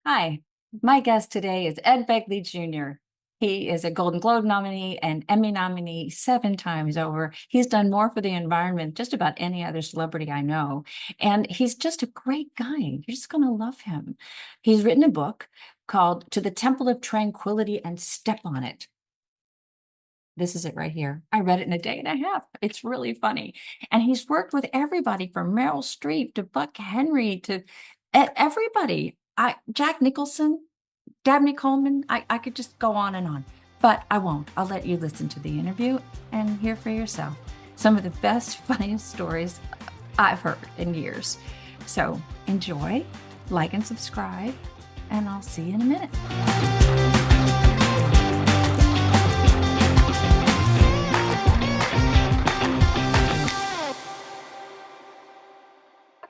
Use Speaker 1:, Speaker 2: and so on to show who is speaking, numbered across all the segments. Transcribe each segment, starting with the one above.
Speaker 1: Hi, my guest today is Ed Begley Jr. He is a Golden Globe nominee and Emmy nominee 7 times over. He's done more for the environment than just about any other celebrity I know. And he's just a great guy. You're just going to love him. He's written a book called To the Temple of Tranquility and Step on It. This is it right here. I read it in a day and a half. It's really funny. And he's worked with everybody from Meryl Streep to Buck Henry to everybody. Jack Nicholson, Dabney Coleman. I could just go on and on, but I won't. I'll let you listen to the interview and hear for yourself some of the best, funniest stories I've heard in years. So enjoy, like, and subscribe, and I'll see you in a minute.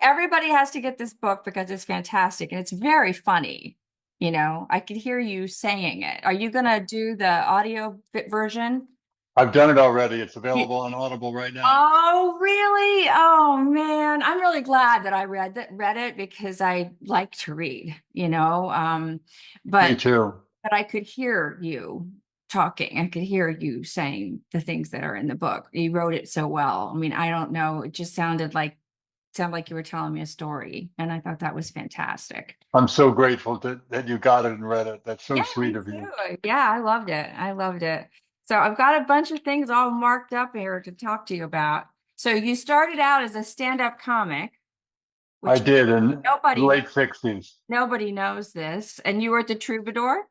Speaker 1: Everybody has to get this book because it's fantastic and it's very funny. You know, I could hear you saying it. Are you going to do the audio version?
Speaker 2: I've done it already. It's available on Audible right now.
Speaker 1: Oh, really? Oh, man. I'm really glad that I read it because I like to read,
Speaker 2: Me
Speaker 1: but
Speaker 2: too.
Speaker 1: I could hear you talking. I could hear you saying the things that are in the book. You wrote it so well. I mean, I don't know. It just sounded like you were telling me a story, and I thought that was fantastic.
Speaker 2: I'm so grateful that you got it and read it. That's so
Speaker 1: Yeah,
Speaker 2: sweet
Speaker 1: me
Speaker 2: of you.
Speaker 1: too. Yeah, I loved it. I loved it. So I've got a bunch of things all marked up here to talk to you about. So you started out as a stand-up comic,
Speaker 2: I
Speaker 1: which
Speaker 2: did in the
Speaker 1: nobody
Speaker 2: late 60s.
Speaker 1: nobody knows this, and you were at the Troubadour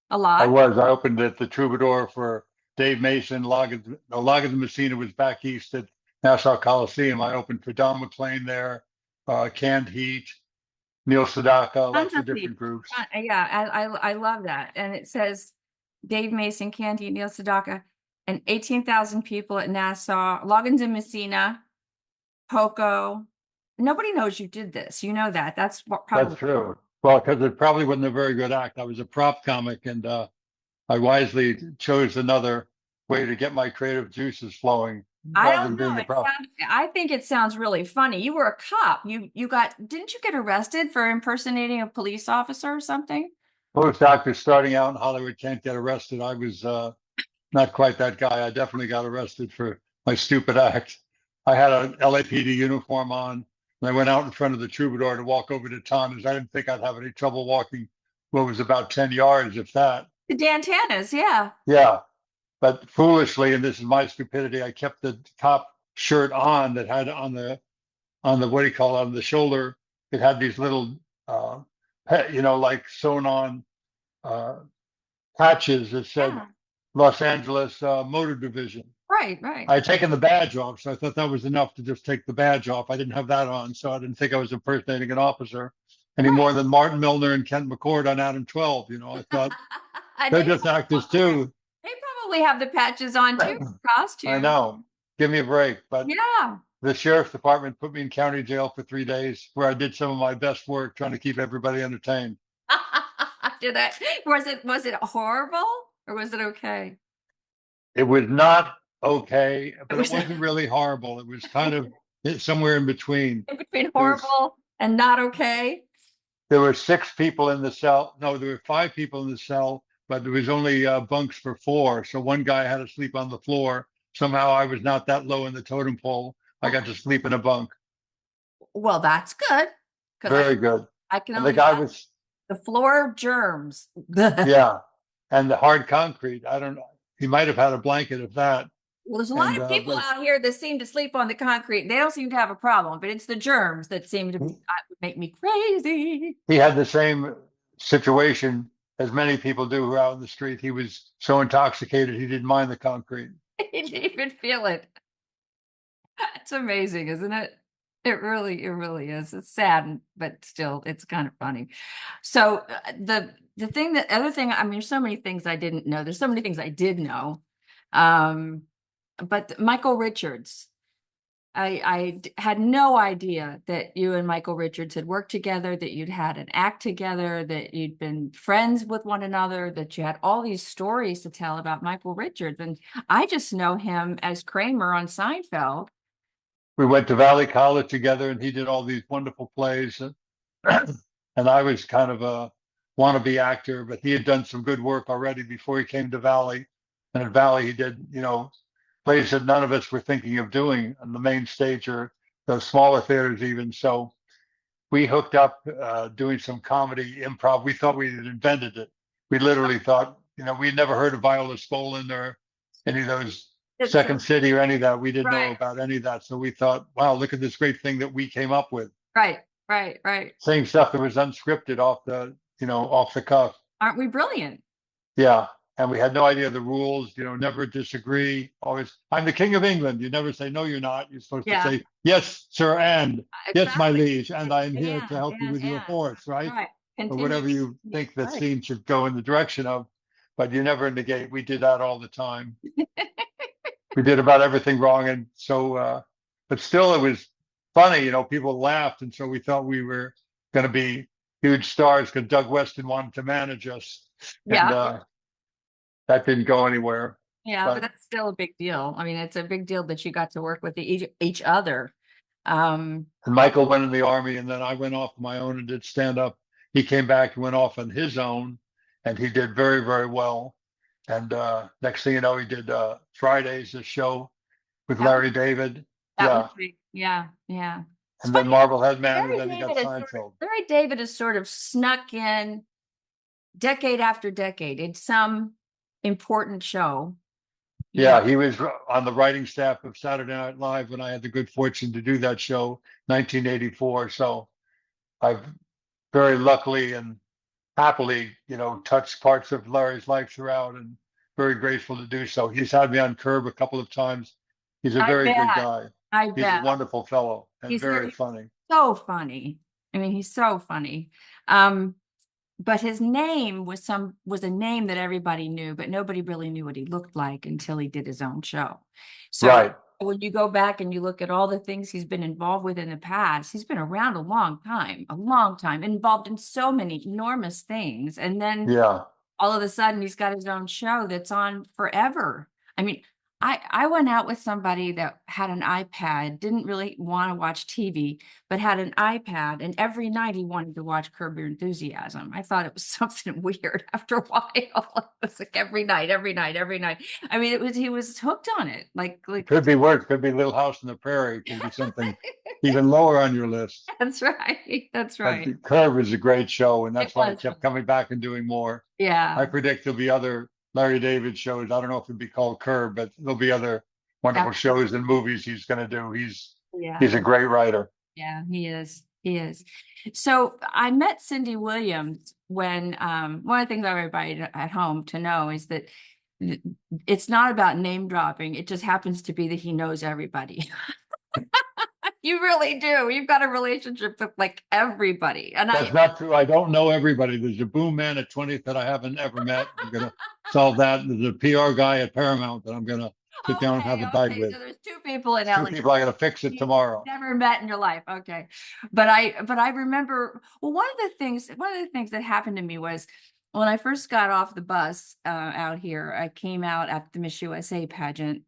Speaker 1: a
Speaker 2: I
Speaker 1: lot.
Speaker 2: was. I opened at the Troubadour for Dave Mason. Loggins and Messina was back east at Nassau Coliseum. I opened for Don McLean there, Canned Heat, Neil Sedaka,
Speaker 1: Tons
Speaker 2: lots
Speaker 1: of
Speaker 2: of
Speaker 1: people.
Speaker 2: different groups.
Speaker 1: Yeah, I love that. And it says Dave Mason, Candy, Neil Sedaka, and 18,000 people at Nassau, Loggins and Messina, Poco. Nobody knows you did this. You know that. That's what
Speaker 2: That's
Speaker 1: probably.
Speaker 2: true. Well, because it probably wasn't a very good act. I was a prop comic, and I wisely chose another way to get my creative juices flowing
Speaker 1: I
Speaker 2: rather
Speaker 1: don't
Speaker 2: than
Speaker 1: know.
Speaker 2: being a prop.
Speaker 1: I think it sounds really funny. You were a cop. Didn't you get arrested for impersonating a police officer or something?
Speaker 2: Most actors starting out in Hollywood can't get arrested. I was not quite that guy. I definitely got arrested for my stupid act. I had an LAPD uniform on, and I went out in front of the Troubadour to walk over to Tonja's. I didn't think I'd have any trouble walking what was about 10 yards, if that.
Speaker 1: The Dantanas, yeah.
Speaker 2: Yeah. But foolishly, and this is my stupidity, I kept the top shirt on that had on the what do you call it, on the shoulder. It had these little, uh, like sewn on uh, patches that said
Speaker 1: Yeah.
Speaker 2: Los Angeles Motor Division.
Speaker 1: Right, right.
Speaker 2: I had taken the badge off, so I thought that was enough to just take the badge off. I didn't have that on, so I didn't think I was impersonating an officer any
Speaker 1: Right.
Speaker 2: more than Martin Milner and Kent McCord on Adam 12. I thought
Speaker 1: And
Speaker 2: they're just actors too.
Speaker 1: they probably have the patches on too,
Speaker 2: I
Speaker 1: costume.
Speaker 2: know. Give me a break. But
Speaker 1: Yeah.
Speaker 2: the sheriff's department put me in county jail for 3 days, where I did some of my best work trying to keep everybody entertained.
Speaker 1: Was it horrible or was it okay?
Speaker 2: It was not okay,
Speaker 1: It
Speaker 2: but it
Speaker 1: was
Speaker 2: wasn't really horrible. It was kind of somewhere in between.
Speaker 1: in between
Speaker 2: There was
Speaker 1: horrible and not okay.
Speaker 2: there were 6 people in the cell. No, there were 5 people in the cell, but there was only bunks for 4. So one guy had to sleep on the floor. Somehow I was not that low in the totem pole. I got to sleep in a bunk.
Speaker 1: Well, that's good because
Speaker 2: Very good.
Speaker 1: I can
Speaker 2: And the
Speaker 1: only
Speaker 2: guy
Speaker 1: imagine
Speaker 2: was,
Speaker 1: the floor germs. Well,
Speaker 2: yeah, and the hard concrete. I don't know. He might have had a blanket of that.
Speaker 1: there's a lot
Speaker 2: And
Speaker 1: of people
Speaker 2: but
Speaker 1: out here that seem to sleep on the concrete. They don't seem to have a problem, but it's the germs that seem to make me crazy.
Speaker 2: he had the same situation as many people do who are out in the street. He was so intoxicated he didn't mind the concrete.
Speaker 1: I didn't even feel it. It's amazing, isn't it? It really is. It's sad, but still, it's kind of funny. So the other thing, I mean, there's so many things I didn't know. There's so many things I did know. Um, but Michael Richards, had no idea that you and Michael Richards had worked together, that you'd had an act together, that you'd been friends with one another, that you had all these stories to tell about Michael Richards. And I just know him as Kramer on Seinfeld.
Speaker 2: We went to Valley College together, and he did all these wonderful plays. And I was kind of wannabe actor, but he had done some good work already before he came to Valley. And at Valley, he did, plays that none of us were thinking of doing on the main stage or those smaller theaters even. So we hooked up doing some comedy improv. We thought we had invented it. We literally thought, we'd never heard of Viola Spolin or any of those
Speaker 1: It's
Speaker 2: Second City or any of that. We didn't know
Speaker 1: right,
Speaker 2: about any of that. So we thought, wow, look at this great thing that we came up with.
Speaker 1: right, right, right.
Speaker 2: Saying stuff that was unscripted off the cuff.
Speaker 1: Aren't we brilliant?
Speaker 2: Yeah. And we had no idea the rules, never disagree. Always, I'm the King of England. You never say, no, you're not. You're supposed to
Speaker 1: Yeah,
Speaker 2: say, yes, sir, and yes, my
Speaker 1: exactly.
Speaker 2: liege, and I am here to help you with your
Speaker 1: And
Speaker 2: horse, right?
Speaker 1: right.
Speaker 2: Or
Speaker 1: Continue.
Speaker 2: whatever you think the
Speaker 1: Right.
Speaker 2: scene should go in the direction of. But you never negate. We did that all the time. We did about everything wrong. And so, but still, it was funny. People laughed. And so we thought we were going to be huge stars because Doug Weston wanted to manage us. And
Speaker 1: Yeah.
Speaker 2: that didn't go anywhere.
Speaker 1: Yeah, but
Speaker 2: But
Speaker 1: that's still a big deal. I mean, it's a big deal that you got to work with each other. Um,
Speaker 2: and Michael went in the army, and then I went off on my own and did stand up. He came back and went off on his own, and he did very, very well. And next thing you know, he did Fridays, a show with
Speaker 1: that was
Speaker 2: Larry David.
Speaker 1: that was
Speaker 2: Yeah.
Speaker 1: big. Yeah, yeah. It's
Speaker 2: And then
Speaker 1: funny.
Speaker 2: Marblehead Man, and
Speaker 1: Larry
Speaker 2: then he got
Speaker 1: David is
Speaker 2: Seinfeld.
Speaker 1: Larry David is sort of snuck in decade after decade in some important show.
Speaker 2: Yeah, he was on the writing staff of Saturday Night Live when I had the good fortune to do that show, 1984. So I've very luckily and happily, touched parts of Larry's life throughout, and very grateful to do so. He's had me on Curb a couple of times. He's a
Speaker 1: I
Speaker 2: very good
Speaker 1: bet.
Speaker 2: guy.
Speaker 1: I
Speaker 2: He's a
Speaker 1: bet.
Speaker 2: wonderful fellow and
Speaker 1: He's
Speaker 2: very
Speaker 1: very
Speaker 2: funny.
Speaker 1: so funny. I mean, he's so funny. But his name was a name that everybody knew, but nobody really knew what he looked like until he did his own show. So
Speaker 2: Right.
Speaker 1: when you go back and you look at all the things he's been involved with in the past, he's been around a long time, involved in so many enormous things. And then
Speaker 2: Yeah.
Speaker 1: all of a sudden he's got his own show that's on forever. I mean, I went out with somebody that had an iPad, didn't really want to watch TV, but had an iPad, and every night he wanted to watch Curb Your Enthusiasm. I thought it was something weird after a while. It was like every night, every night, every night. I mean, he was hooked on it.
Speaker 2: Could be worse. Could be Little House on the Prairie. Could be something even lower on your list.
Speaker 1: That's right. That's
Speaker 2: But
Speaker 1: right.
Speaker 2: Curb is a great show, and
Speaker 1: It
Speaker 2: that's why I
Speaker 1: was.
Speaker 2: kept coming back and doing more. I
Speaker 1: Yeah.
Speaker 2: predict there'll be other Larry David shows. I don't know if it'd be called Curb, but there'll be other wonderful shows and movies he's going to do.
Speaker 1: Yeah.
Speaker 2: He's a great writer.
Speaker 1: Yeah, he is. He is. So I met Cindy Williams when one of the things I want everybody at home to know is that it's not about name dropping. It just happens to be that he knows everybody. You really do. You've got a relationship with like everybody. And
Speaker 2: That's not true. I don't know everybody. There's a boom man at 20th that I haven't ever met. I'm going to solve that. There's a PR guy at Paramount that I'm going to sit down and have a bite with.
Speaker 1: So there's two people in
Speaker 2: Two
Speaker 1: LA.
Speaker 2: people I got to fix it tomorrow.
Speaker 1: Never met in your life. Okay. But I remember, well, one of the things that happened to me was when I first got off the bus out here, I came out at the Miss USA pageant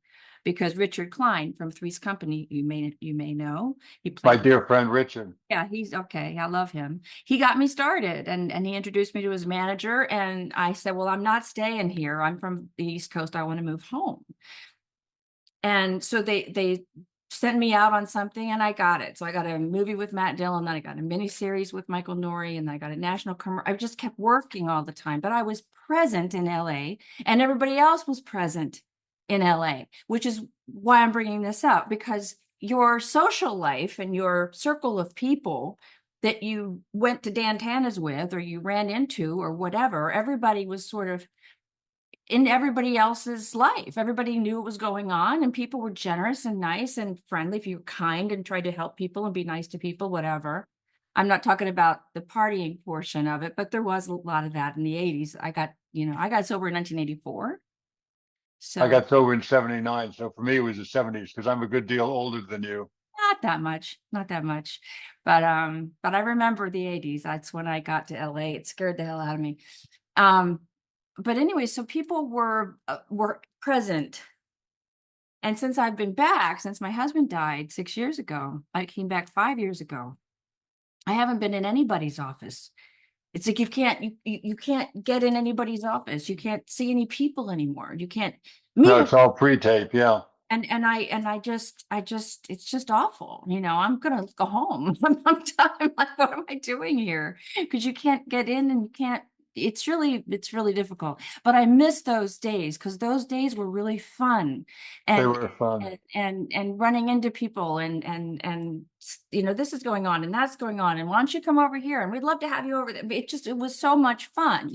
Speaker 1: because Richard Klein from Three's Company, you may know, he
Speaker 2: My
Speaker 1: played.
Speaker 2: dear friend Richard.
Speaker 1: Yeah, he's okay. I love him. He got me started and he introduced me to his manager. And I said, well, I'm not staying here. I'm from the East Coast. I want to move home. And so they sent me out on something and I got it. So I got a movie with Matt Dillon, then I got a miniseries with Michael Nouri, and I got a national commercial. I just kept working all the time, but I was present in LA and everybody else was present in LA, which is why I'm bringing this up, because your social life and your circle of people that you went to Dan Tana's with or you ran into or whatever, everybody was sort of in everybody else's life. Everybody knew what was going on and people were generous and nice and friendly. If you were kind and tried to help people and be nice to people, whatever. I'm not talking about the partying portion of it, but there was a lot of that in the 80s. I got sober in 1984. So
Speaker 2: I got sober in 79. So for me, it was the 70s because I'm a good deal older than you.
Speaker 1: not that much. But I remember the 80s. That's when I got to LA. It scared the hell out of me. But anyway, so people were present. And since I've been back, since my husband died 6 years ago, I came back 5 years ago. I haven't been in anybody's office. It's like you can't get in anybody's office. You can't see any people anymore. You can't meet
Speaker 2: No,
Speaker 1: them.
Speaker 2: it's all pre-tape. Yeah.
Speaker 1: And I just it's just awful. I'm gonna go home. I'm done. I'm like, what am I doing here? Because you can't get in and you can't. It's really difficult. But I miss those days because those days were really fun,
Speaker 2: They
Speaker 1: and
Speaker 2: were fun.
Speaker 1: and running into people and this is going on and that's going on and why don't you come over here and we'd love to have you over there. It was so much fun.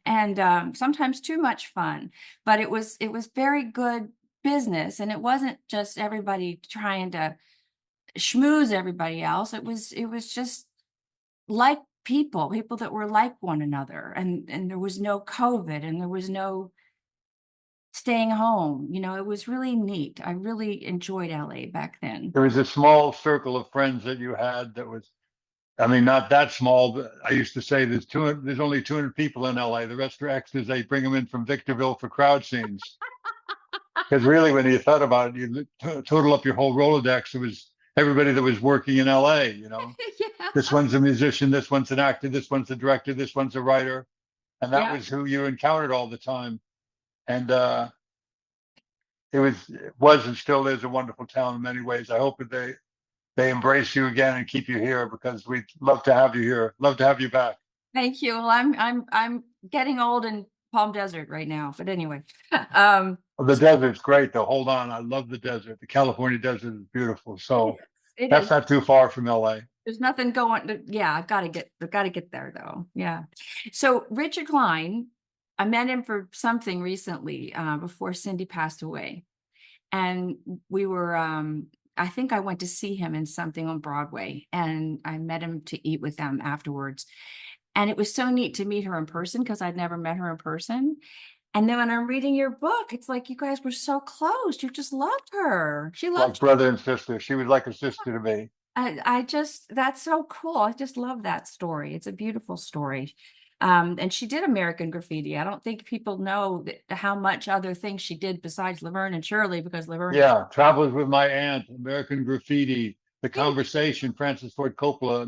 Speaker 1: And sometimes too much fun, but it was very good business, and it wasn't just everybody trying to schmooze everybody else. It was just like people that were like one another, and there was no COVID and there was no staying home. It was really neat. I really enjoyed LA back then.
Speaker 2: There was a small circle of friends that you had that was, I mean, not that small, but I used to say there's only 200 people in LA. The rest are extras. They bring them in from Victorville for crowd scenes. Because really, when you thought about it, you total up your whole Rolodex. It was everybody that was working in LA. This
Speaker 1: Yeah.
Speaker 2: one's a musician, this one's an actor, this one's a director, this one's a writer, and that
Speaker 1: Yeah.
Speaker 2: was who you encountered all the time. And it was and still is a wonderful town in many ways. I hope that they embrace you again and keep you here because we'd love to have you here. Love to have you back.
Speaker 1: Thank you. Well, I'm getting old in Palm Desert right now, but anyway. um
Speaker 2: Well, the desert's great though. Hold on, I love the desert. The California desert is beautiful.
Speaker 1: it is.
Speaker 2: So
Speaker 1: It
Speaker 2: that's
Speaker 1: is.
Speaker 2: not too far from LA.
Speaker 1: There's nothing going. Yeah, I've got to get there though. Yeah. So Richard Klein, I met him for something recently, before Cindy passed away. And we were, I think I went to see him in something on Broadway, and I met him to eat with them afterwards. And it was so neat to meet her in person because I'd never met her in person. And then when I'm reading your book, it's like you guys were so close. You just loved her. She
Speaker 2: Like
Speaker 1: loved you.
Speaker 2: brother and sister. She was like a sister to me.
Speaker 1: That's so cool. I just love that story. It's a beautiful story. And she did American Graffiti. I don't think people know how much other things she did besides Laverne and Shirley, because Laverne and
Speaker 2: Yeah, Travels with My Aunt, American Graffiti, The
Speaker 1: Shirley,
Speaker 2: Conversation, Francis Ford Coppola,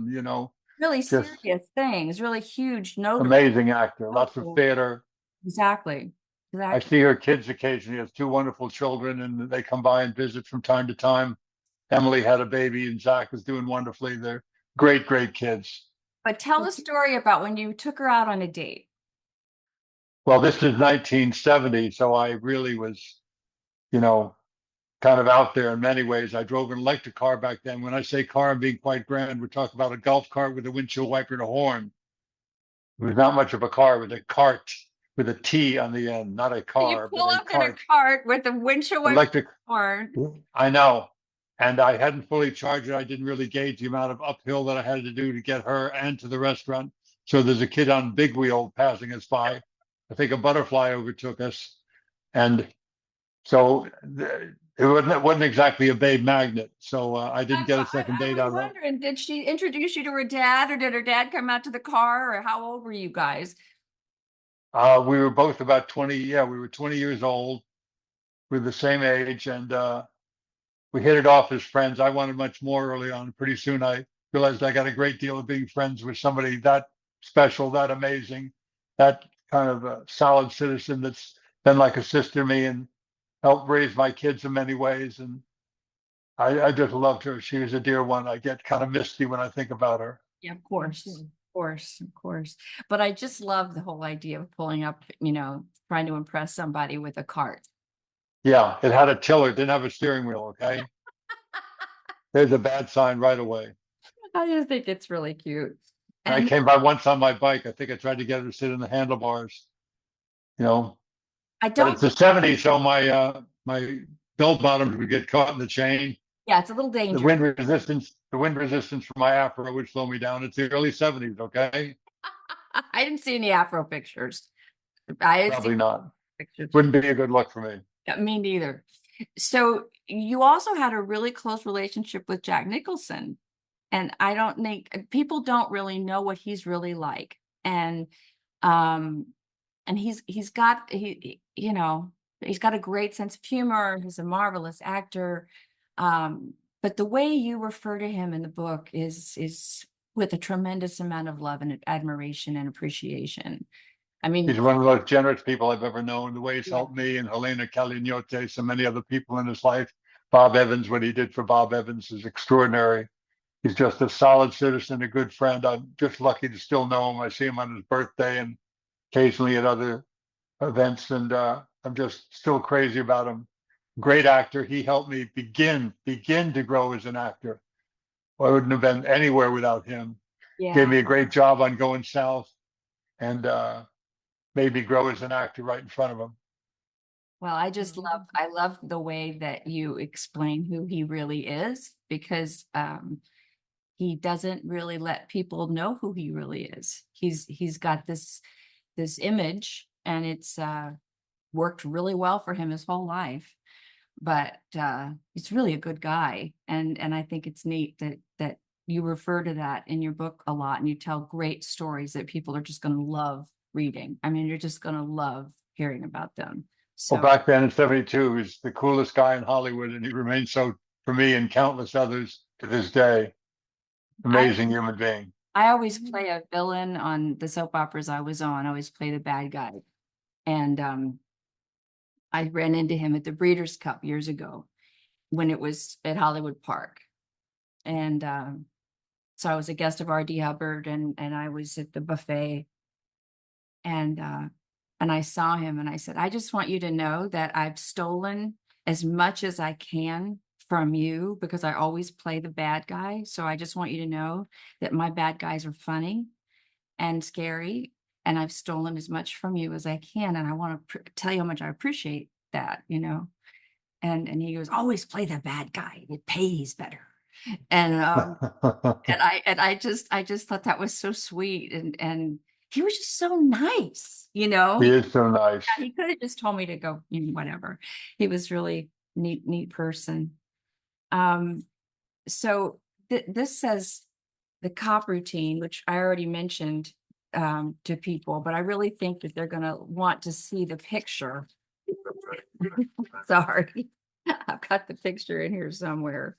Speaker 1: really
Speaker 2: just
Speaker 1: serious things, really huge, notable.
Speaker 2: amazing actor. Lots of theater.
Speaker 1: Exactly.
Speaker 2: I
Speaker 1: Exactly.
Speaker 2: see her kids occasionally. She has two wonderful children, and they come by and visit from time to time. Emily had a baby, and Zach is doing wonderfully. They're great, great kids.
Speaker 1: But tell a story about when you took her out on a date.
Speaker 2: Well, this is 1970, so I really was, you know, kind of out there in many ways. I drove an electric car back then. When I say car, I'm being quite grand. We're talking about a golf cart with a windshield wiper and a horn. It was not much of a car, with a cart with a T on the end, not a
Speaker 1: You
Speaker 2: car, but
Speaker 1: pull
Speaker 2: a
Speaker 1: up in a
Speaker 2: cart.
Speaker 1: cart with a windshield wiper
Speaker 2: Electric.
Speaker 1: horn.
Speaker 2: I know. And I hadn't fully charged it. I didn't really gauge the amount of uphill that I had to do to get her and to the restaurant. So there's a kid on big wheel passing us by. I think a butterfly overtook us. And so it wasn't exactly a babe magnet. So I didn't get a second
Speaker 1: I
Speaker 2: date
Speaker 1: was
Speaker 2: out of that.
Speaker 1: wondering, did she introduce you to her dad, or did her dad come out to the car, or how old were you guys?
Speaker 2: We were both about 20. Yeah, we were 20 years old. We were the same age. And we hit it off as friends. I wanted much more early on. Pretty soon I realized I got a great deal of being friends with somebody that special, that amazing, that kind of a solid citizen that's been like a sister to me and helped raise my kids in many ways. And I just loved her. She was a dear one. I get kind of misty when I think about her.
Speaker 1: Yeah, of course, of course, of course. But I just love the whole idea of pulling up, trying to impress somebody with a cart.
Speaker 2: Yeah, it had a tiller, didn't have a steering wheel. Okay. There's a bad sign right away.
Speaker 1: I just think it's really cute.
Speaker 2: And I
Speaker 1: And
Speaker 2: came by once on my bike. I think I tried to get her to sit in the handlebars, you know,
Speaker 1: I
Speaker 2: but
Speaker 1: don't,
Speaker 2: it's the 70s, so my bell bottoms would get caught in the chain.
Speaker 1: yeah, it's a little
Speaker 2: The
Speaker 1: dangerous.
Speaker 2: wind resistance from my afro would slow me down. It's the early 70s, okay?
Speaker 1: I didn't see any Afro pictures. I didn't see
Speaker 2: Probably not.
Speaker 1: pictures.
Speaker 2: Wouldn't be a good look for me.
Speaker 1: Yeah, me neither. So you also had a really close relationship with Jack Nicholson. And I don't think people don't really know what he's really like. Um and he's got a great sense of humor. He's a marvelous actor. But the way you refer to him in the book is with a tremendous amount of love and admiration and appreciation. I mean,
Speaker 2: He's one of the most generous people I've ever known. The way he's
Speaker 1: yeah,
Speaker 2: helped me and Helena Kalinote, so many other people in his life. Bob Evans, what he did for Bob Evans is extraordinary. He's just a solid citizen, a good friend. I'm just lucky to still know him. I see him on his birthday and occasionally at other events, and I'm just still crazy about him. Great actor. He helped me begin to grow as an actor. I wouldn't have been anywhere without him. Gave
Speaker 1: yeah.
Speaker 2: me a great job on Going South, and made me grow as an actor right in front of him.
Speaker 1: Well, I love the way that you explain who he really is, because he doesn't really let people know who he really is. He's got this image, and it's worked really well for him his whole life. But he's really a good guy, and I think it's neat that you refer to that in your book a lot, and you tell great stories that people are just going to love reading. I mean, you're just going to love hearing about them.
Speaker 2: Well,
Speaker 1: So
Speaker 2: back then in '72, he was the coolest guy in Hollywood, and he remains so for me and countless others to this day.
Speaker 1: I
Speaker 2: Amazing human being.
Speaker 1: I always play a villain on the soap operas I was on. I always play the bad guy. And I ran into him at the Breeders' Cup years ago when it was at Hollywood Park. And so I was a guest of R.D. Hubbard, and I was at the buffet, and I saw him, and I said, I just want you to know that I've stolen as much as I can from you, because I always play the bad guy. So I just want you to know that my bad guys are funny and scary, and I've stolen as much from you as I can, and I want to tell you how much I appreciate that, you know. And he goes, always play the bad guy, it pays better. And I just thought that was so sweet, and he was just so nice, you know.
Speaker 2: He is so nice.
Speaker 1: He could have just told me to go, you know, whatever. He was really neat person. um so this says the cop routine, which I already mentioned to people, but I really think that they're going to want to see the picture. Sorry. I've got the picture in here somewhere.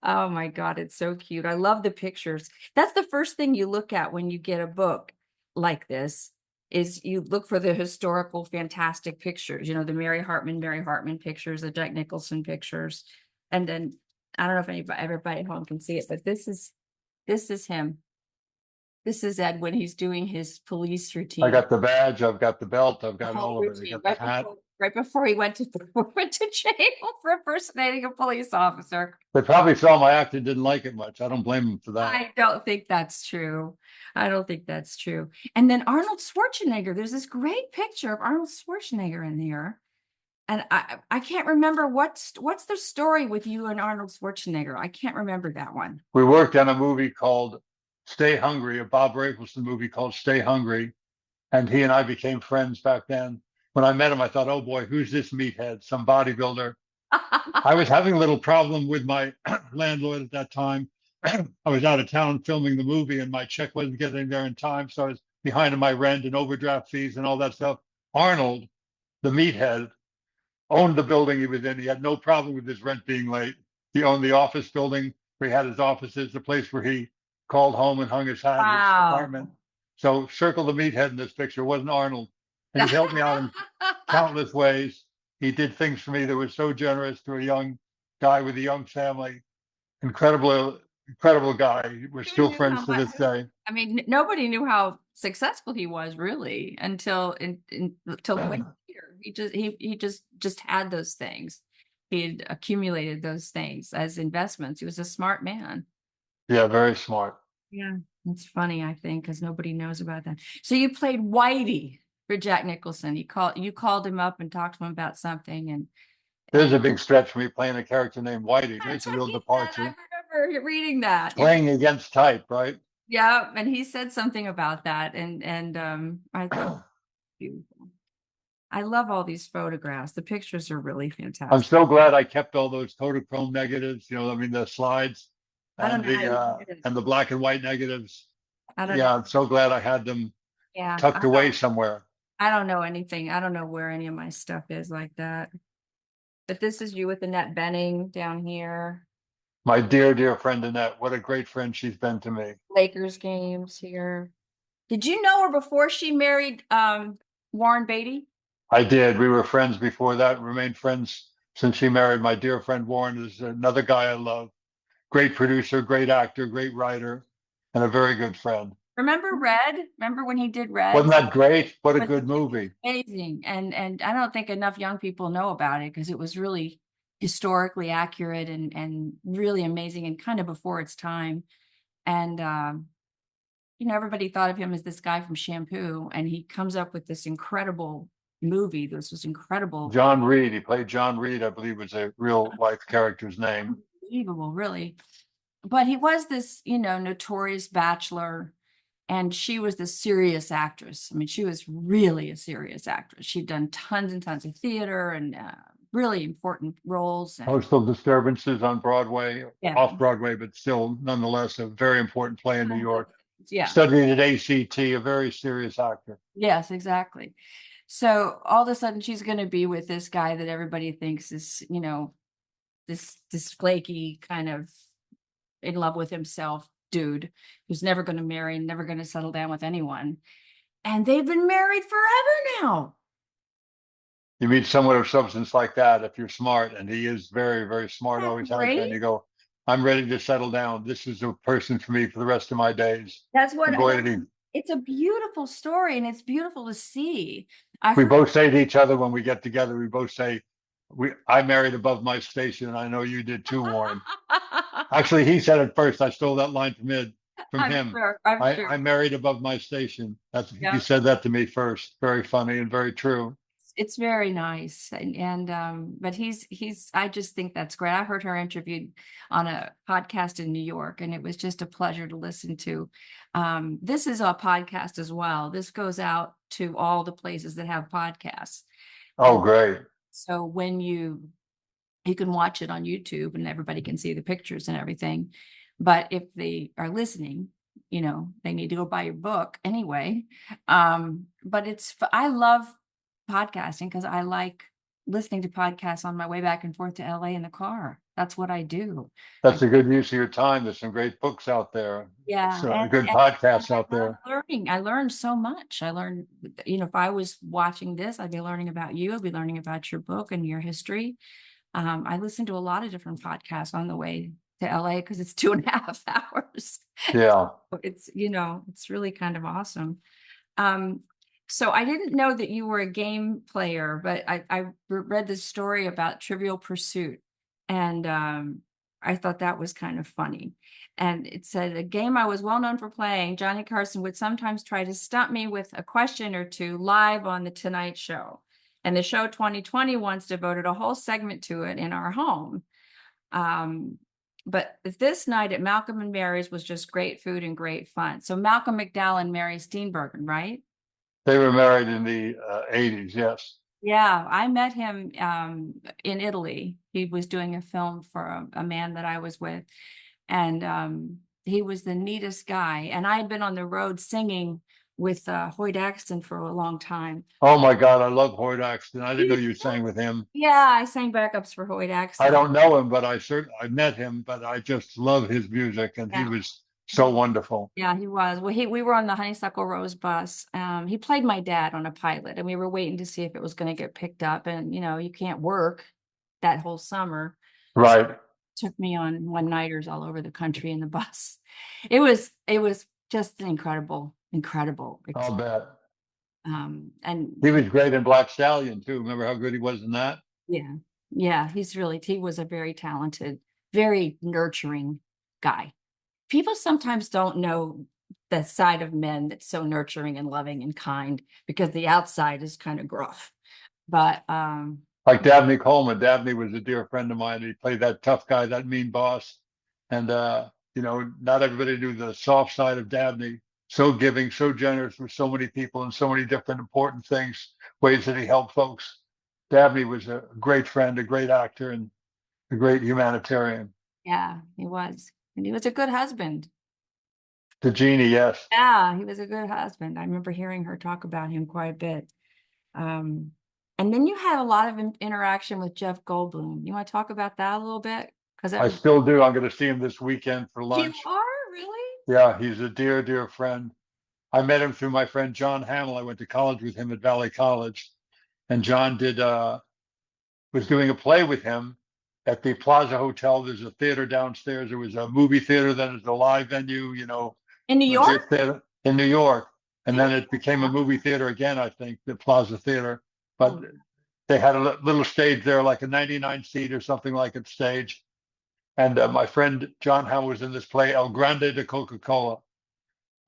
Speaker 1: Oh my God, it's so cute. I love the pictures. That's the first thing you look at when you get a book like this, is you look for the historical, fantastic pictures, you know, the Mary Hartman pictures, the Jack Nicholson pictures. And then I don't know if everybody at home can see it, but this is him. This is Ed when he's doing his police
Speaker 2: I
Speaker 1: routine.
Speaker 2: got the badge, I've got the belt, I've
Speaker 1: The
Speaker 2: got
Speaker 1: whole
Speaker 2: all of it. I
Speaker 1: routine
Speaker 2: got the hat.
Speaker 1: right before he went to went to jail for impersonating a police officer.
Speaker 2: They probably saw my act and didn't like it much. I don't blame them for that.
Speaker 1: I don't think that's true. I don't think that's true. And then Arnold Schwarzenegger. There's this great picture of Arnold Schwarzenegger in here. And I can't remember what's the story with you and Arnold Schwarzenegger. I can't remember that one.
Speaker 2: We worked on a movie called Stay Hungry, a Bob Rafelson movie called Stay Hungry. And he and I became friends back then. When I met him, I thought, oh boy, who's this meathead? Some bodybuilder. I was having a little problem with my landlord at that time. I was out of town filming the movie, and my check wasn't getting there in time. So I was behind on my rent and overdraft fees and all that stuff. Arnold, the meathead, owned the building he was in. He had no problem with his rent being late. He owned the office building where he had his offices, the place where he called home and hung his hat, his
Speaker 1: Wow.
Speaker 2: apartment. So circle the meathead in this picture. It wasn't Arnold. And he helped me out in countless ways. He did things for me that were so generous to a young guy with a young family. Incredible, incredible guy. We're
Speaker 1: Who
Speaker 2: still
Speaker 1: knew how
Speaker 2: friends to
Speaker 1: much?
Speaker 2: this day.
Speaker 1: I mean, nobody knew how successful he was really until way later. He just had those things. He had accumulated those things as investments. He was a smart man.
Speaker 2: Yeah, very smart.
Speaker 1: Yeah, it's funny, I think, because nobody knows about that. So you played Whitey for Jack Nicholson. You called him up and talked to him about something,
Speaker 2: There's
Speaker 1: and
Speaker 2: a big stretch for me playing a character named Whitey. There's
Speaker 1: that's
Speaker 2: a
Speaker 1: what
Speaker 2: real
Speaker 1: he said. I
Speaker 2: departure.
Speaker 1: remember reading that.
Speaker 2: Playing against type, right?
Speaker 1: Yeah, and he said something about that, and I thought, beautiful. I love all these photographs. The pictures are really
Speaker 2: I'm
Speaker 1: fantastic.
Speaker 2: so glad I kept all those Kodachrome negatives. I mean the slides
Speaker 1: I don't
Speaker 2: and
Speaker 1: know how you did it.
Speaker 2: the black and white negatives.
Speaker 1: I don't know.
Speaker 2: Yeah, I'm so glad I had them
Speaker 1: Yeah,
Speaker 2: tucked away somewhere.
Speaker 1: I don't know anything. I don't know where any of my stuff is like that. But this is you with the net bending down here.
Speaker 2: My dear, dear friend Annette. What a great friend she's been to me.
Speaker 1: Lakers games here. Did you know her before she married Warren Beatty?
Speaker 2: I did. We were friends before that, remained friends since she married. My dear friend Warren is another guy I love. Great producer, great actor, great writer, and a very good friend.
Speaker 1: Remember Red? Remember when he did Red?
Speaker 2: Wasn't that great? What a
Speaker 1: Was
Speaker 2: good movie.
Speaker 1: amazing. And I don't think enough young people know about it because it was really historically accurate and really amazing and kind of before its time. And everybody thought of him as this guy from Shampoo, and he comes up with this incredible movie. This was incredible,
Speaker 2: John Reed. He played John Reed, I believe was a real life character's name.
Speaker 1: unbelievable, really. But he was this, notorious bachelor, and she was the serious actress. I mean, she was really a serious actress. She'd done tons and tons of theater and really important roles. And
Speaker 2: Postal Disturbances on Broadway,
Speaker 1: yeah,
Speaker 2: off Broadway, but still nonetheless a very important play in New York.
Speaker 1: yeah,
Speaker 2: Studied at ACT, a very serious actor.
Speaker 1: yes, exactly. So all of a sudden, she's going to be with this guy that everybody thinks is, this flaky kind of in love with himself dude who's never going to marry, never going to settle down with anyone. And they've been married forever now.
Speaker 2: You meet someone of substance like that if you're smart, and he is very, very smart,
Speaker 1: That's
Speaker 2: always has been.
Speaker 1: great.
Speaker 2: You go, I'm ready to settle down. This is a person for me for the rest of my days.
Speaker 1: That's what
Speaker 2: And boy, did he.
Speaker 1: it's a beautiful story and it's beautiful to see. I
Speaker 2: We
Speaker 1: heard
Speaker 2: both say to each other when we get together, we both say, I married above my station, and I know you did too, Warren. Actually, he said it first. I stole that line from
Speaker 1: I'm
Speaker 2: him.
Speaker 1: sure. I'm
Speaker 2: I
Speaker 1: sure.
Speaker 2: married above my station. He
Speaker 1: Yeah.
Speaker 2: said that to me first. Very funny and very true.
Speaker 1: It's very nice. And but he's I just think that's great. I heard her interviewed on a podcast in New York, and it was just a pleasure to listen to. This is a podcast as well. This goes out to all the places that have podcasts.
Speaker 2: Oh,
Speaker 1: And
Speaker 2: great.
Speaker 1: so when you can watch it on YouTube and everybody can see the pictures and everything. But if they are listening, they need to go buy your book anyway. But I love podcasting because I like listening to podcasts on my way back and forth to LA in the car. That's what I do. I
Speaker 2: That's a good use of your time. There's some great books out there.
Speaker 1: Yeah,
Speaker 2: So
Speaker 1: and,
Speaker 2: good
Speaker 1: and
Speaker 2: podcasts out
Speaker 1: I love
Speaker 2: there.
Speaker 1: learning. I learned so much. I learned, if I was watching this, I'd be learning about you. I'd be learning about your book and your history. I listen to a lot of different podcasts on the way to LA because it's 2.5 hours.
Speaker 2: Yeah.
Speaker 1: It's really kind of awesome. Um, so I didn't know that you were a game player, but I read this story about Trivial Pursuit, and I thought that was kind of funny. And it said, a game I was well known for playing, Johnny Carson would sometimes try to stump me with a question or two live on The Tonight Show. And the show 2020 once devoted a whole segment to it in our home. But this night at Malcolm and Mary's was just great food and great fun. So Malcolm McDowell and Mary Steenburgen, right?
Speaker 2: They were married in the 80s. Yes.
Speaker 1: Yeah, I met him in Italy. He was doing a film for a man that I was with, and he was the neatest guy. And I had been on the road singing with Hoyt Axton for a long time.
Speaker 2: Oh my God. I love Hoyt Axton. I didn't know
Speaker 1: He-
Speaker 2: you sang with him.
Speaker 1: Yeah, I sang backups for Hoyt
Speaker 2: I
Speaker 1: Axton.
Speaker 2: don't know him, but I met him, but I just love his music, and he
Speaker 1: Yeah.
Speaker 2: was so wonderful.
Speaker 1: Yeah, he was. Well, we were on the Honeysuckle Rose bus. He played my dad on a pilot, and we were waiting to see if it was going to get picked up. And you can't work that whole summer. So
Speaker 2: Right.
Speaker 1: took me on one-nighters all over the country in the bus. It was just an incredible.
Speaker 2: I'll bet.
Speaker 1: And
Speaker 2: He was great in Black Stallion too. Remember how good he was in that?
Speaker 1: yeah, he was a very talented, very nurturing guy. People sometimes don't know the side of men that's so nurturing and loving and kind because the outside is kind of gruff. But
Speaker 2: Like Dabney Coleman. Dabney was a dear friend of mine. He played that tough guy, that mean boss. And not everybody knew the soft side of Dabney. So giving, so generous with so many people and so many different important things, ways that he helped folks. Dabney was a great friend, a great actor, and a great humanitarian.
Speaker 1: yeah, he was. And he was a good husband.
Speaker 2: To Jeannie, yes.
Speaker 1: Yeah, he was a good husband. I remember hearing her talk about him quite a bit. And then you had a lot of interaction with Jeff Goldblum. You want to talk about that a little bit? Because that
Speaker 2: I
Speaker 1: was,
Speaker 2: still do. I'm going to see him this weekend for
Speaker 1: you
Speaker 2: lunch.
Speaker 1: are really?
Speaker 2: Yeah, he's a dear, dear friend. I met him through my friend John Hamill. I went to college with him at Valley College, and John did was doing a play with him at the Plaza Hotel. There's a theater downstairs. There was a movie theater, then there's a live venue,
Speaker 1: In New
Speaker 2: legit
Speaker 1: York?
Speaker 2: theater in New York. And then it became a
Speaker 1: Wow.
Speaker 2: movie theater again, I think, the Plaza Theater. But
Speaker 1: Oh,
Speaker 2: they had a little stage there, like a 99 seat or something like it stage. And my friend John Howe was in this play, El Grande de Coca-Cola.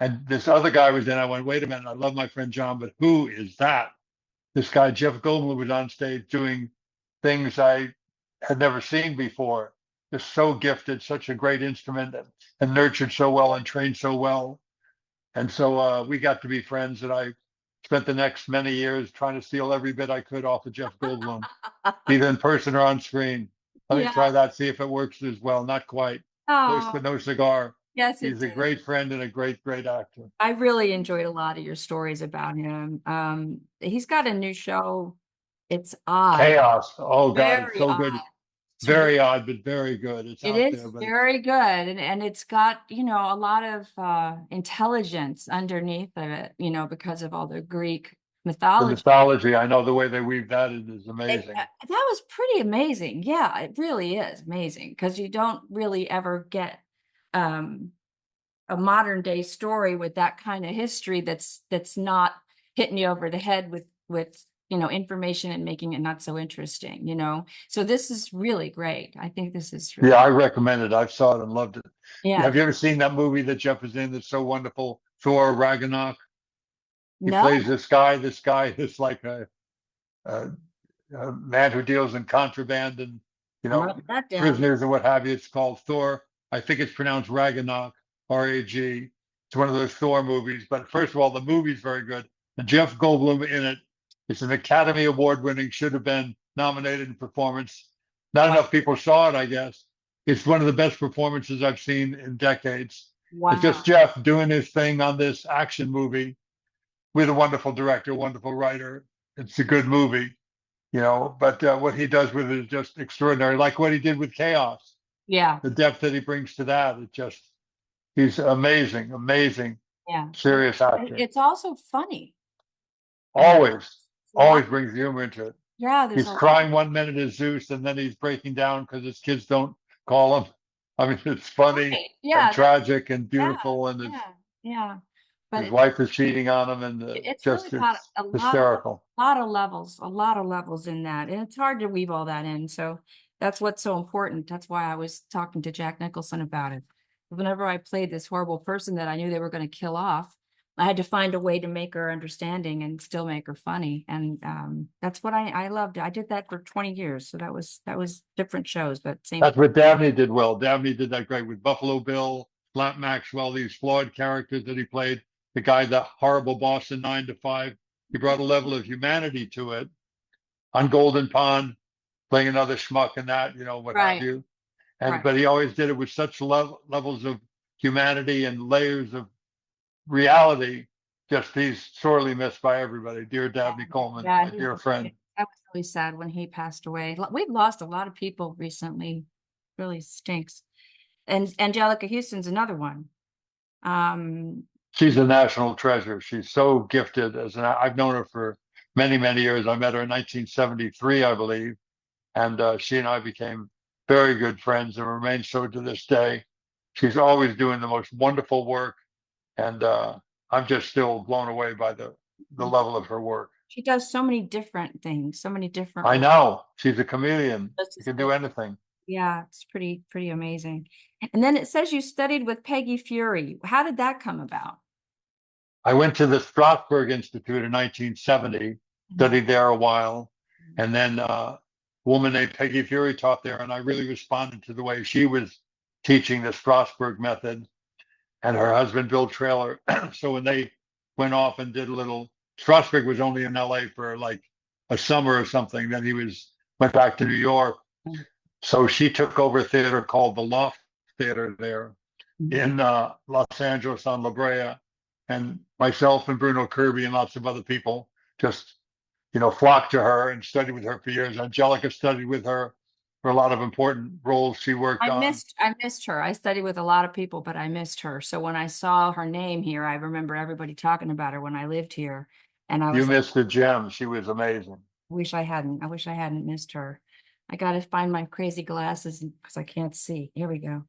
Speaker 2: And this other guy was in. I went, wait a minute, I love my friend John, but who is that? This guy, Jeff Goldblum, was on stage doing things I had never seen before. Just so gifted, such a great instrument, and nurtured so well and trained so well. And so we got to be friends, and I spent the next many years trying to steal every bit I could off of Jeff Goldblum, either in person or on screen. Let me
Speaker 1: yeah.
Speaker 2: try that, see if it works as well. Not quite. Close
Speaker 1: Oh,
Speaker 2: but no cigar.
Speaker 1: yes, it
Speaker 2: He's a
Speaker 1: did.
Speaker 2: great friend and a great, great actor.
Speaker 1: I really enjoyed a lot of your stories about him. He's got a new show. It's odd,
Speaker 2: Chaos. Oh God, it's
Speaker 1: very
Speaker 2: so
Speaker 1: odd.
Speaker 2: good.
Speaker 1: It's
Speaker 2: Very odd, but very good. It's
Speaker 1: It
Speaker 2: out there,
Speaker 1: is
Speaker 2: but it's
Speaker 1: very good, and it's got, a lot of intelligence underneath of it, because of all the Greek
Speaker 2: the
Speaker 1: mythology.
Speaker 2: mythology. I know the way they weave that in is amazing.
Speaker 1: That was pretty amazing. Yeah, it really is amazing because you don't really ever get um, a modern day story with that kind of history that's not hitting you over the head with information and making it not so interesting. So this is really great. I think this is
Speaker 2: Yeah,
Speaker 1: really,
Speaker 2: I recommend it. I saw it and loved it.
Speaker 1: yeah.
Speaker 2: Have you ever seen that movie that Jeff is in that's so wonderful? Thor Ragnarok. He
Speaker 1: No,
Speaker 2: plays this guy. This guy is like a, a man who deals in contraband and you
Speaker 1: I'm
Speaker 2: know
Speaker 1: writing that down.
Speaker 2: prisoners and what have you. It's called Thor. I think it's pronounced Ragnarok, R-A-G. It's one of those Thor movies. But first of all, the movie's very good. And Jeff Goldblum in it. It's an Academy Award winning, should have been nominated in performance. Not
Speaker 1: Wow.
Speaker 2: enough people saw it, I guess. It's one of the best performances I've seen in decades. It's just
Speaker 1: Wow.
Speaker 2: Jeff doing his thing on this action movie with a wonderful director, wonderful writer. It's a good movie, but what he does with it is just extraordinary. Like what he did with Chaos,
Speaker 1: Yeah.
Speaker 2: the depth that he brings to that. He's amazing, amazing,
Speaker 1: Yeah.
Speaker 2: serious actor.
Speaker 1: It's also funny. And
Speaker 2: Always,
Speaker 1: a lot,
Speaker 2: always brings humor into it.
Speaker 1: yeah, there's
Speaker 2: He's
Speaker 1: a lot.
Speaker 2: crying one minute as Zeus, and then he's breaking down because his kids don't call him. I mean, it's funny
Speaker 1: Right.
Speaker 2: and
Speaker 1: Yeah,
Speaker 2: tragic and
Speaker 1: yeah,
Speaker 2: beautiful, and
Speaker 1: yeah, yeah. But
Speaker 2: his wife is cheating on him, and
Speaker 1: it's really
Speaker 2: just
Speaker 1: got
Speaker 2: it's hysterical.
Speaker 1: a lot of levels in that. And it's hard to weave all that in. So that's what's so important. That's why I was talking to Jack Nicholson about it. Whenever I played this horrible person that I knew they were going to kill off, I had to find a way to make her understanding and still make her funny. And that's what I loved. I did that for 20 years. So that was different shows, but same.
Speaker 2: That's what Dabney did well. Dabney did that great with Buffalo Bill, Flat Maxwell, these flawed characters that he played. The guy, the horrible boss in 9 to 5. He brought a level of humanity to it. On Golden Pond, playing another schmuck and that, what have
Speaker 1: Right,
Speaker 2: you. And
Speaker 1: right.
Speaker 2: but he always did it with such levels of humanity and layers of reality. Just he's sorely missed by everybody. Dear Dabney Coleman,
Speaker 1: Yeah,
Speaker 2: my dear friend.
Speaker 1: that was really sad when he passed away. We've lost a lot of people recently. Really stinks. And Angelica Houston's another one. Um,
Speaker 2: She's a national treasure. She's so gifted I've known her for many, many years. I met her in 1973, I believe, and she and I became very good friends and remain so to this day. She's always doing the most wonderful work, and I'm just still blown away by the level of her work.
Speaker 1: she does so many different things, so many different
Speaker 2: I
Speaker 1: roles.
Speaker 2: know she's a chameleon.
Speaker 1: Just
Speaker 2: She
Speaker 1: as
Speaker 2: can
Speaker 1: good.
Speaker 2: do anything.
Speaker 1: Yeah, it's pretty amazing. And then it says you studied with Peggy Fury. How did that come about?
Speaker 2: I went to the Strasberg Institute in 1970, studied there a while, and then a woman named Peggy Fury taught there, and I really responded to the way she was teaching the Strasberg method, and her husband Bill Trailer. So when they went off and did a little, Strasberg was only in LA for like a summer or something. Then went back to New York. So she took over a theater called the Loft Theater there in Los Angeles on La Brea, and myself and Bruno Kirby and lots of other people just flocked to her and studied with her for years. Angelica studied with her, for a lot of important roles she worked on.
Speaker 1: I missed her. I studied with a lot of people, but I missed her. So when I saw her name here, I remember everybody talking about her when I lived here. And I
Speaker 2: You
Speaker 1: was like,
Speaker 2: missed a gem. She was amazing.
Speaker 1: wish I hadn't. I wish I hadn't missed her. I gotta find my crazy glasses because I can't see. Here we go.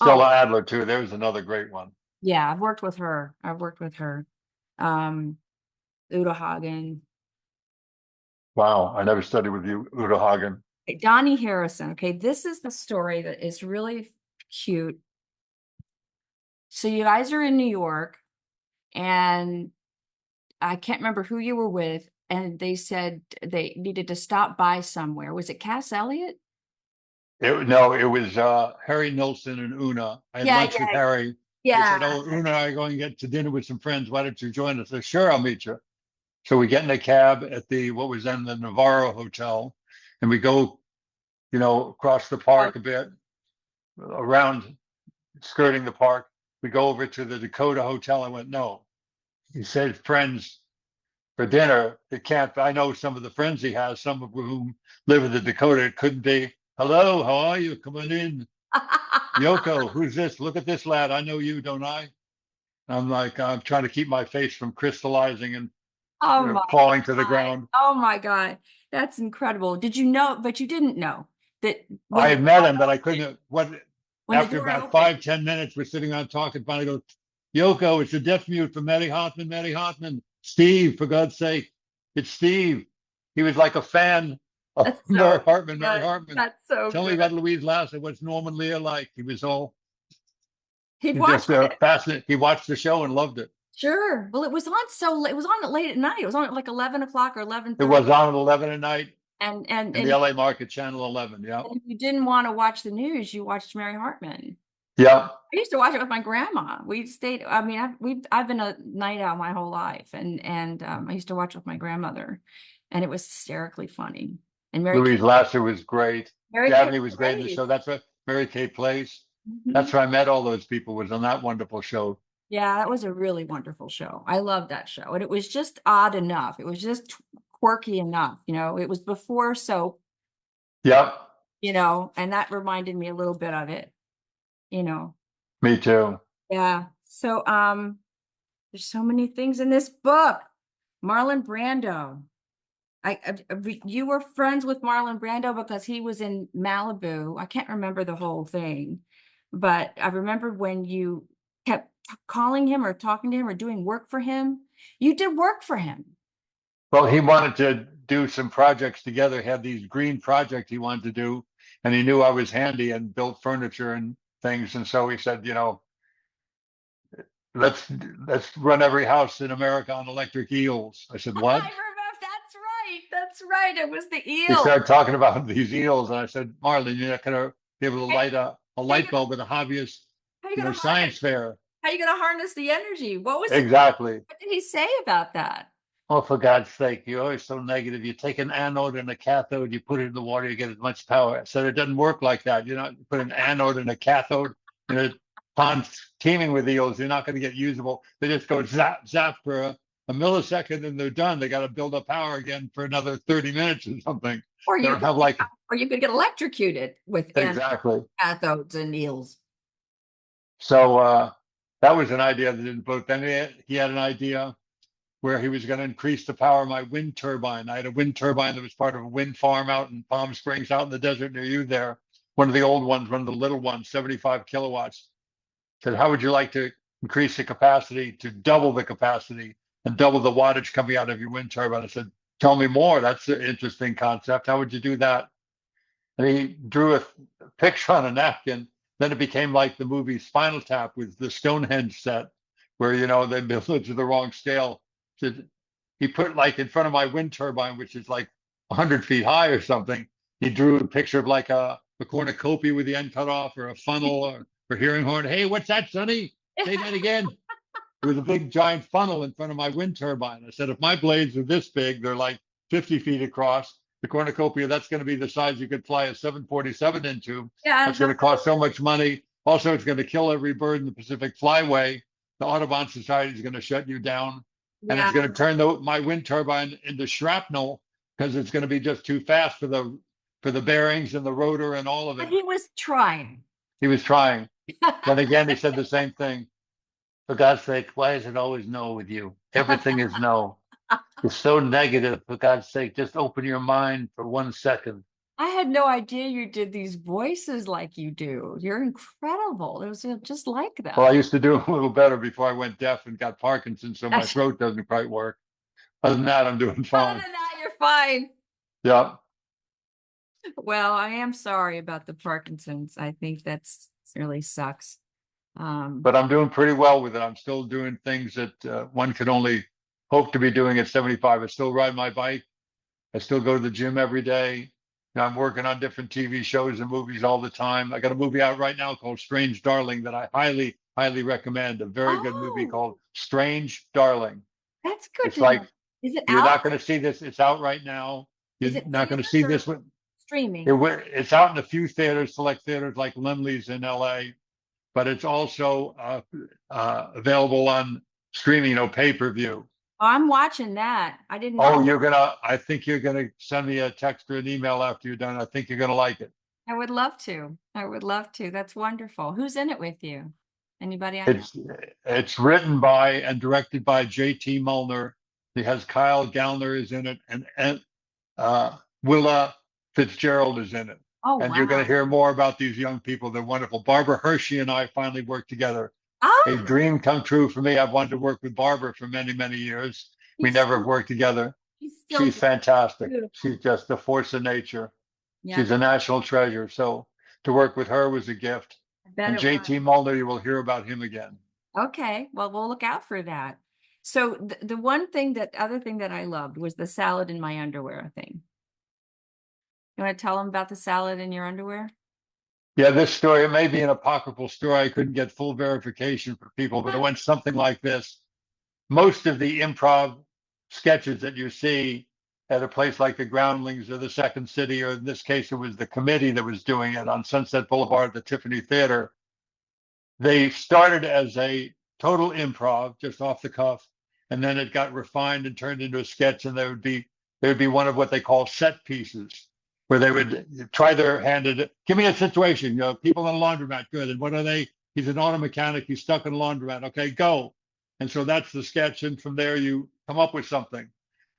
Speaker 1: Oh,
Speaker 2: Stella Adler too. There's another great one.
Speaker 1: yeah, I've worked with her. I've worked with her. Um, Uta Hagen,
Speaker 2: Wow, I never studied with you, Uta Hagen.
Speaker 1: Donnie Harrison. Okay, this is the story that is really cute. So you guys are in New York, and I can't remember who you were with, and they said they needed to stop by somewhere. Was it Cass Elliot?
Speaker 2: No, it was Harry Nilsson and Una. I had
Speaker 1: Yeah,
Speaker 2: lunch with
Speaker 1: yeah,
Speaker 2: Harry. He
Speaker 1: yeah.
Speaker 2: said, "Oh, Una and I are going to get to dinner with some friends. Why don't you join us?" I said, "Sure, I'll meet you." So we get in a cab at the what was then the Navarro Hotel, and we go, across the
Speaker 1: Oh,
Speaker 2: park a bit, around skirting the park. We go over to the Dakota Hotel. I went, "No." He said, "Friends for dinner. It can't." I know some of the friends he has, some of whom live in the Dakota. It couldn't be. Hello, how are you? Come on in. Yoko, who's this? Look at this lad. I know you, don't I? I'm like, I'm trying to keep my face from crystallizing and
Speaker 1: oh my
Speaker 2: falling to the
Speaker 1: God.
Speaker 2: ground.
Speaker 1: Oh my God. That's incredible. Did you know, but you didn't know that
Speaker 2: I
Speaker 1: when the
Speaker 2: had met him, but I couldn't. What? After
Speaker 1: door
Speaker 2: about
Speaker 1: opened.
Speaker 2: 5, 10 minutes, we're sitting on talking. Finally, goes, Yoko, it's a deaf mute for Mary Hartman. Mary Hartman. Steve, for God's sake, it's Steve. He was like a fan of
Speaker 1: That's
Speaker 2: Mary
Speaker 1: so
Speaker 2: Hartman. Mary
Speaker 1: good.
Speaker 2: Hartman.
Speaker 1: That's so
Speaker 2: Tell me
Speaker 1: good.
Speaker 2: about Louise Lasser. What's Norman Lear like? He was all
Speaker 1: He'd
Speaker 2: he
Speaker 1: watch
Speaker 2: just
Speaker 1: it.
Speaker 2: fascinated. He watched the show and loved it.
Speaker 1: Sure. Well, it was on so late. It was on late at night. It was on at like 11 o'clock or
Speaker 2: It
Speaker 1: 11:30.
Speaker 2: was on at 11 at night
Speaker 1: And and
Speaker 2: in the
Speaker 1: and
Speaker 2: LA Market Channel 11. Yeah.
Speaker 1: and if you didn't want to watch the news, you watched Mary Hartman.
Speaker 2: Yeah.
Speaker 1: I used to watch it with my grandma. We stayed. I mean, I've been a night owl my whole life, and I used to watch with my grandmother, and it was hysterically funny. And
Speaker 2: Louise Lasser was great.
Speaker 1: Mary Kay
Speaker 2: Dabney was great in the
Speaker 1: plays.
Speaker 2: show. That's what Mary Kay Place. That's
Speaker 1: Mhm.
Speaker 2: where I met all those people, was on that wonderful show.
Speaker 1: Yeah, that was a really wonderful show. I loved that show, and it was just odd enough. It was just quirky enough. It was before soap.
Speaker 2: Yep.
Speaker 1: And that reminded me a little bit of it. You know.
Speaker 2: Me too.
Speaker 1: Yeah. So there's so many things in this book. Marlon Brando. You were friends with Marlon Brando because he was in Malibu. I can't remember the whole thing, but I remember when you kept calling him or talking to him or doing work for him. You did work for him.
Speaker 2: Well, he wanted to do some projects together, had these green projects he wanted to do, and he knew I was handy and built furniture and things. And so he said, let's let's run every house in America on electric eels. I said,
Speaker 1: I
Speaker 2: what?
Speaker 1: remember. That's right. That's right. It was the
Speaker 2: He
Speaker 1: eel.
Speaker 2: started talking about these eels, and I said, Marlon, you're not going to be able to
Speaker 1: How
Speaker 2: light a
Speaker 1: you
Speaker 2: light
Speaker 1: gonna,
Speaker 2: bulb at a hobbyist,
Speaker 1: how you gonna harness?
Speaker 2: science fair.
Speaker 1: How you gonna harness the energy?
Speaker 2: Exactly.
Speaker 1: What did he say about that?
Speaker 2: Oh, for God's sake, you're always so negative. You take an anode and a cathode, you put it in the water, you get as much power. I said it doesn't work like that. You put an anode and a cathode in a pond teeming with eels, you're not going to get usable. They just go zap, zap for a millisecond and they're done. They got to build up power again for another 30 minutes or something.
Speaker 1: Or
Speaker 2: They
Speaker 1: you
Speaker 2: don't
Speaker 1: could,
Speaker 2: have like,
Speaker 1: or you could get electrocuted with
Speaker 2: exactly.
Speaker 1: cathodes and eels.
Speaker 2: So that was an idea that didn't vote. Then he had an idea where he was going to increase the power of my wind turbine. I had a wind turbine that was part of a wind farm out in Palm Springs, out in the desert near you there. One of the old ones, one of the little ones, 75 kilowatts. Said, how would you like to increase the capacity to double the capacity and double the wattage coming out of your wind turbine? I said, tell me more. That's an interesting concept. How would you do that? And he drew a picture on a napkin. Then it became like the movie Spinal Tap with the Stonehenge set, where they built it to the wrong scale. So he put like in front of my wind turbine, which is like 100 feet high or something. He drew a picture of like a cornucopia with the end cut off, or a funnel, or hearing horn. Hey, what's that, Sonny? Say that again. It was a big giant funnel in front of my wind turbine. I said, if my blades are this big, they're like 50 feet across. The cornucopia, that's going to be the size you could fly a 747 into.
Speaker 1: Yeah,
Speaker 2: That's going to cost so much money. Also, it's going to kill every bird in the Pacific Flyway. The Audubon Society is going to shut you down. And it's
Speaker 1: yeah,
Speaker 2: going to turn my wind turbine into shrapnel because it's going to be just too fast for the for the bearings and the rotor and all of
Speaker 1: But
Speaker 2: it.
Speaker 1: he was trying.
Speaker 2: He was trying. Then again, he said the same thing. For God's sake, why is it always no with you? Everything is no. You're so negative. For God's sake, just open your mind for 1 second.
Speaker 1: I had no idea you did these voices like you do. You're incredible. It was just like
Speaker 2: Well, I
Speaker 1: that.
Speaker 2: used to do a little better before I went deaf and got Parkinson's, so my
Speaker 1: That's,
Speaker 2: throat doesn't quite work. Other than that, I'm doing
Speaker 1: other
Speaker 2: fine.
Speaker 1: than that, you're fine.
Speaker 2: Yeah.
Speaker 1: Well, I am sorry about the Parkinson's. I think that's really sucks.
Speaker 2: But I'm doing pretty well with it. I'm still doing things that one could only hope to be doing at 75. I still ride my bike. I still go to the gym every day. I'm working on different TV shows and movies all the time. I got a movie out right now called Strange Darling that I highly, highly recommend. A very good movie
Speaker 1: Oh,
Speaker 2: called Strange Darling.
Speaker 1: that's good
Speaker 2: It's
Speaker 1: to know.
Speaker 2: like
Speaker 1: Is it
Speaker 2: you're
Speaker 1: out?
Speaker 2: not going to see this. It's out right now.
Speaker 1: Is
Speaker 2: You're
Speaker 1: it
Speaker 2: not going to see
Speaker 1: theaters or
Speaker 2: this one.
Speaker 1: streaming?
Speaker 2: It's out in a few theaters, select theaters like Lemley's in LA, but it's also available on streaming, pay-per-view.
Speaker 1: Oh, I'm watching that. I didn't
Speaker 2: Oh,
Speaker 1: know.
Speaker 2: I think you're gonna send me a text or an email after you're done. I think you're gonna like it.
Speaker 1: I would love to. I would love to. That's wonderful. Who's in it with you? Anybody I know?
Speaker 2: It's written by and directed by J.T. Mulner. It has Kyle Gallner is in it, and Willa Fitzgerald is in it.
Speaker 1: Oh,
Speaker 2: And you're going
Speaker 1: wow.
Speaker 2: to hear more about these young people. They're wonderful. Barbara Hershey and I finally worked together. A
Speaker 1: Oh,
Speaker 2: dream come true for me. I've wanted to work with Barbara for many, many years. We
Speaker 1: she's
Speaker 2: never worked together.
Speaker 1: still
Speaker 2: She's fantastic.
Speaker 1: beautiful.
Speaker 2: She's just a force of nature.
Speaker 1: Yeah,
Speaker 2: She's a national treasure. So to work with her was a gift.
Speaker 1: I bet
Speaker 2: And
Speaker 1: it was.
Speaker 2: JT Mulder, you will hear about him again.
Speaker 1: Okay, well, we'll look out for that. So the other thing that I loved was the salad in my underwear thing. You want to tell them about the salad in your underwear?
Speaker 2: Yeah, this story, it may be an apocryphal story. I couldn't get full verification for people, but it went something like this. Most of the improv sketches that you see at a place like the Groundlings or the Second City, or in this case, it was the committee that was doing it on Sunset Boulevard at the Tiffany Theater. They started as a total improv, just off the cuff, and then it got refined and turned into a sketch, and there would be one of what they call set pieces, where they would try their hand at it. Give me a situation, people in a laundromat, good. And what are they? He's an auto mechanic, he's stuck in a laundromat. Okay, go. And so that's the sketch, and from there you come up with something.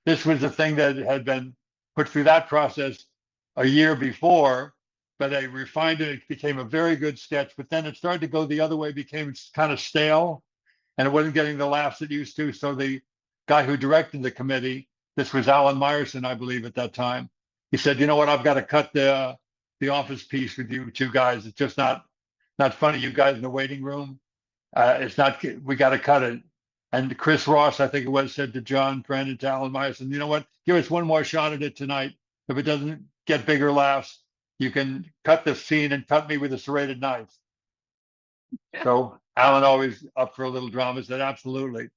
Speaker 2: This was a thing that had been put through that process a year before, but they refined it. It became a very good sketch, but then it started to go the other way, became kind of stale, and it wasn't getting the laughs it used to. So the guy who directed the committee, this was Alan Meyerson, I believe, at that time, he said, you know what, I've got to cut the office piece with you two guys. It's just not funny. You guys in the waiting room, it's not, we got to cut it. And Chris Ross, I think it was, said to John Brandon, to Alan Meyerson, you know what, give us one more shot at it tonight. If it doesn't get bigger laughs, you can cut the scene and cut me with a serrated knife. So Alan, always up for a little drama, said, absolutely.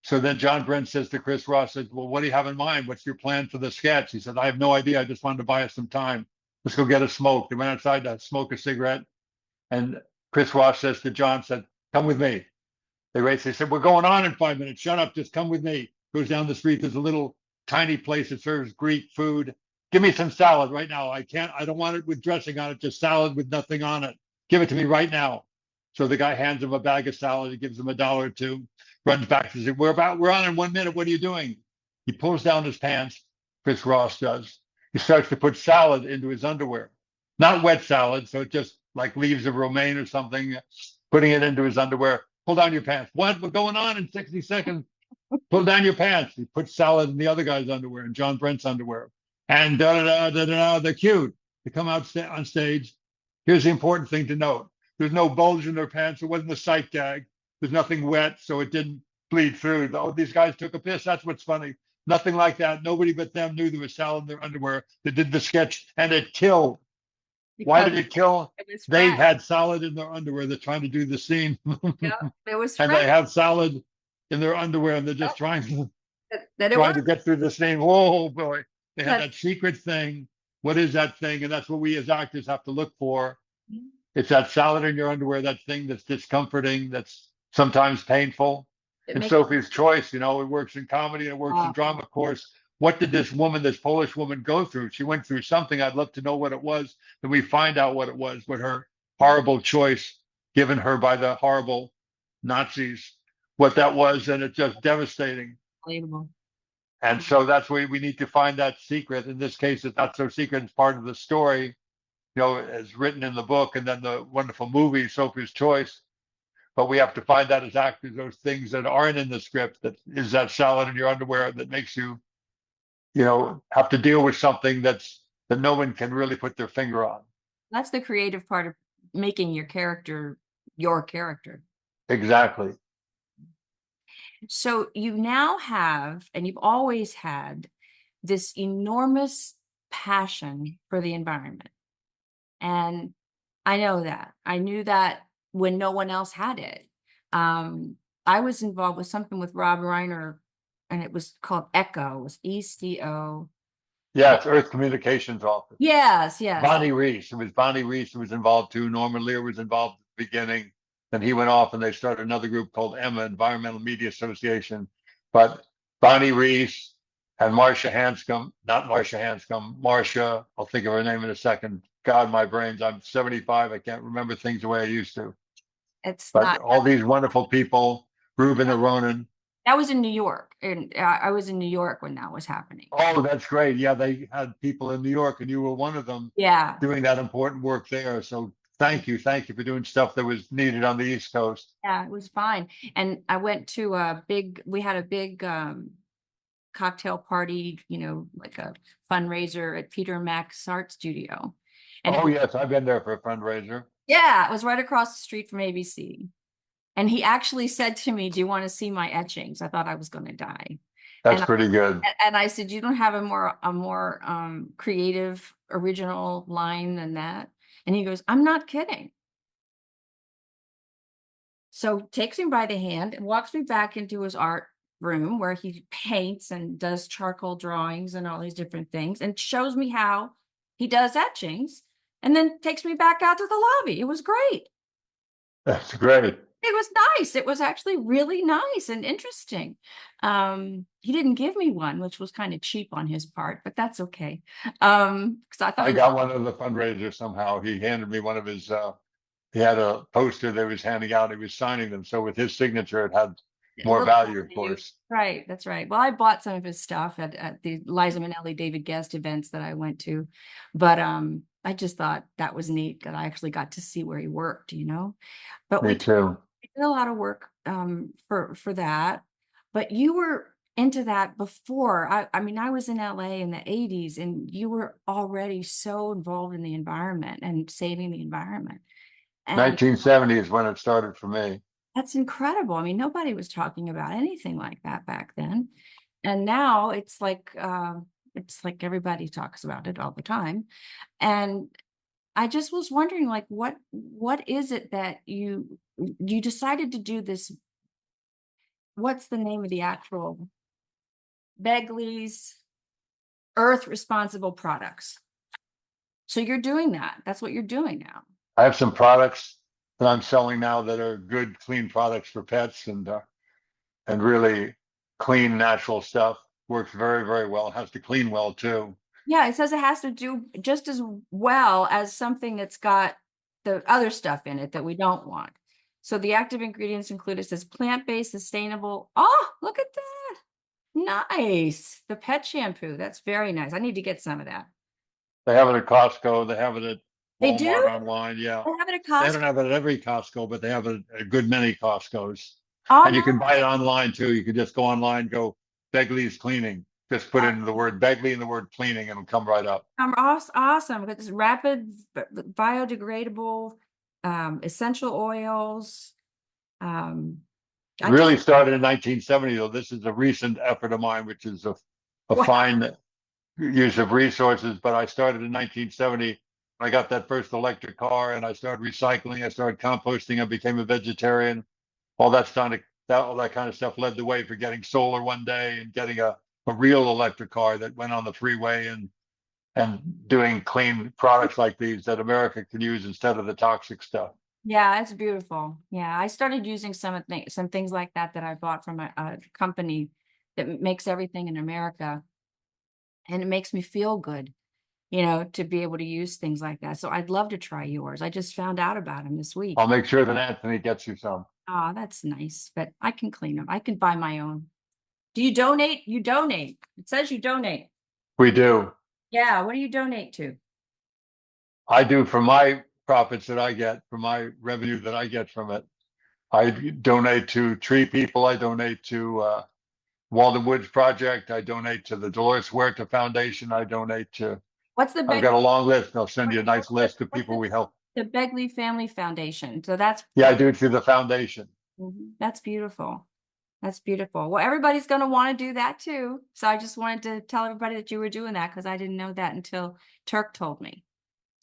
Speaker 2: So then John Brent says to Chris Ross, says, well, what do you have in mind? What's your plan for the sketch? He said, I have no idea. I just wanted to buy us some time. Let's go get a smoke. They went outside to smoke a cigarette. And Chris Ross says to John, said, come with me. They said, we're going on in 5 minutes. Shut up. Just come with me. Goes down the street. There's a little tiny place that serves Greek food. Give me some salad right now. I don't want it with dressing on it, just salad with nothing on it. Give it to me right now. So the guy hands him a bag of salad. He gives him $1 or $2, runs back and says, we're on in 1 minute. What are you doing? He pulls down his pants. Chris Ross does. He starts to put salad into his underwear. Not wet salad, so just like leaves of romaine or something, putting it into his underwear. Pull down your pants. What? We're going on in 60 seconds. Pull down your pants. He puts salad in the other guy's underwear and John Brent's underwear. And they're cute. They come out on stage. Here's the important thing to note. There's no bulge in their pants. It wasn't a sight gag. There's nothing wet, so it didn't bleed through. Oh, these guys took a piss. That's what's funny. Nothing like that. Nobody but them knew there was salad in their underwear. They did the sketch, and it killed. Why did it kill? They had salad in their underwear. They're trying to do the scene.
Speaker 1: Yeah, it was
Speaker 2: and
Speaker 1: fresh.
Speaker 2: they have salad in their underwear, and they're just trying to get through the scene. Whoa, boy. They had that secret thing. What is that thing? And that's what we as actors have to look for. It's that salad in your underwear, that thing that's discomforting, that's sometimes painful. And Sophie's Choice, it works in comedy and it works in drama, of course. what did this woman, this Polish woman, go through? She went through something. I'd love to know what it was. Then we find out what it was, what her horrible choice given her by the horrible Nazis, what that was, and it's just devastating.
Speaker 1: Unbelievable.
Speaker 2: And so that's where we need to find that secret. In this case, it's not so secret. It's part of the story, as written in the book, and then the wonderful movie, Sophie's Choice. But we have to find that as actors, those things that aren't in the script, that is that salad in your underwear that makes you, have to deal with something that no one can really put their finger on.
Speaker 1: That's the creative part of making your character your character.
Speaker 2: Exactly.
Speaker 1: So you now have, and you've always had, this enormous passion for the environment. And I know that. I knew that when no one else had it. I was involved with something with Rob Reiner, and it was called ECHO. It was ECO.
Speaker 2: Yeah, it's Earth Communications Office.
Speaker 1: Yes, yes.
Speaker 2: Bonnie Reese. It was Bonnie Reese who was involved too. Norman Lear was involved at the beginning. Then he went off and they started another group called EMMA, Environmental Media Association. But Bonnie Reese and Marcia Hanscom, not Marcia Hanscom, Marcia, I'll think of her name in a second. God, my brains, I'm 75. I can't remember things the way I used to.
Speaker 1: It's
Speaker 2: But
Speaker 1: not.
Speaker 2: all these wonderful people, Ruben Aronin.
Speaker 1: That was in New York, and I was in New York when that was happening.
Speaker 2: Oh, that's great. Yeah, they had people in New York, and you were one of them
Speaker 1: Yeah.
Speaker 2: doing that important work there. So thank you. Thank you for doing stuff that was needed on the East Coast.
Speaker 1: Yeah, it was fine. And I went to we had a big cocktail party, like a fundraiser at Peter Mack's art studio. And
Speaker 2: Oh, yes, I've been there for a fundraiser.
Speaker 1: yeah, it was right across the street from ABC. And he actually said to me, "Do you want to see my etchings?" I thought I was going to die.
Speaker 2: That's
Speaker 1: And
Speaker 2: pretty good.
Speaker 1: I said, "You don't have a more creative, original line than that?" And he goes, "I'm not kidding." So takes me by the hand and walks me back into his art room where he paints and does charcoal drawings and all these different things, and shows me how he does etchings, and then takes me back out to the lobby. It was great.
Speaker 2: That's great.
Speaker 1: It was nice. It was actually really nice and interesting. He didn't give me one, which was kind of cheap on his part, but that's okay. Because I thought
Speaker 2: I got one of the fundraisers somehow. He handed me one of his, he had a poster that he was handing out. He was signing them. So with his signature, it had more value, of course.
Speaker 1: Right, that's right. Well, I bought some of his stuff at the Liza Minnelli David Guest events that I went to, but I just thought that was neat that I actually got to see where he worked, But
Speaker 2: Me too.
Speaker 1: we did a lot of work for that. But you were into that before. I mean, I was in LA in the 80s, and you were already so involved in the environment and saving the environment. And
Speaker 2: 1970 is when it started for me.
Speaker 1: that's incredible. I mean, nobody was talking about anything like that back then. And now it's like everybody talks about it all the time. And I just was wondering, like, what is it that you decided to do this? What's the name of the actual Begley's Earth Responsible Products? So you're doing that. That's what you're doing now.
Speaker 2: I have some products that I'm selling now that are good, clean products for pets and really clean, natural stuff. Works very, very well. It has to clean well too.
Speaker 1: Yeah, it says it has to do just as well as something that's got the other stuff in it that we don't want. So the active ingredients include, it says plant-based, sustainable. Oh, look at that. Nice. The pet shampoo. That's very nice. I need to get some of that.
Speaker 2: They have it at Costco. They have it at
Speaker 1: They
Speaker 2: Walmart
Speaker 1: do?
Speaker 2: online. Yeah.
Speaker 1: They have it at
Speaker 2: They
Speaker 1: Costco?
Speaker 2: don't have it at every Costco, but they have it at a good many Costco's.
Speaker 1: Oh,
Speaker 2: And you can
Speaker 1: no.
Speaker 2: buy it online too. You can just go online, go Begley's Cleaning. Just put in the word Begley and the word cleaning, and it'll come right up.
Speaker 1: Awesome. Because it's rapid, biodegradable, essential oils.
Speaker 2: It really started in 1970, though. This is a recent effort of mine, which is a
Speaker 1: Wow.
Speaker 2: fine use of resources. But I started in 1970. I got that first electric car, and I started recycling. I started composting. I became a vegetarian. All that kind of stuff led the way for getting solar one day and getting a real electric car that went on the freeway and doing clean products like these that America can use instead of the toxic stuff.
Speaker 1: Yeah, it's beautiful. Yeah, I started using some things like that I bought from a company that makes everything in America. And it makes me feel good, you know, to be able to use things like that. So I'd love to try yours. I just found out about them this
Speaker 2: I'll
Speaker 1: week.
Speaker 2: make sure that Anthony gets you some.
Speaker 1: Oh, that's nice, but I can clean them. I can buy my own. Do you donate? You donate. It says you donate.
Speaker 2: We do.
Speaker 1: Yeah, what do you donate to?
Speaker 2: I do for my profits that I get, for my revenue that I get from it. I donate to Tree People. I donate to Walden Woods Project. I donate to the Dolores Huerta Foundation. I donate to,
Speaker 1: What's the
Speaker 2: I've
Speaker 1: big
Speaker 2: got a long list. I'll send you a nice
Speaker 1: what's
Speaker 2: list of people we help.
Speaker 1: the Begley Family Foundation? So that's
Speaker 2: Yeah, I do it through the foundation.
Speaker 1: That's beautiful. That's beautiful. Well, everybody's going to want to do that too. So I just wanted to tell everybody that you were doing that because I didn't know that until Turk told me.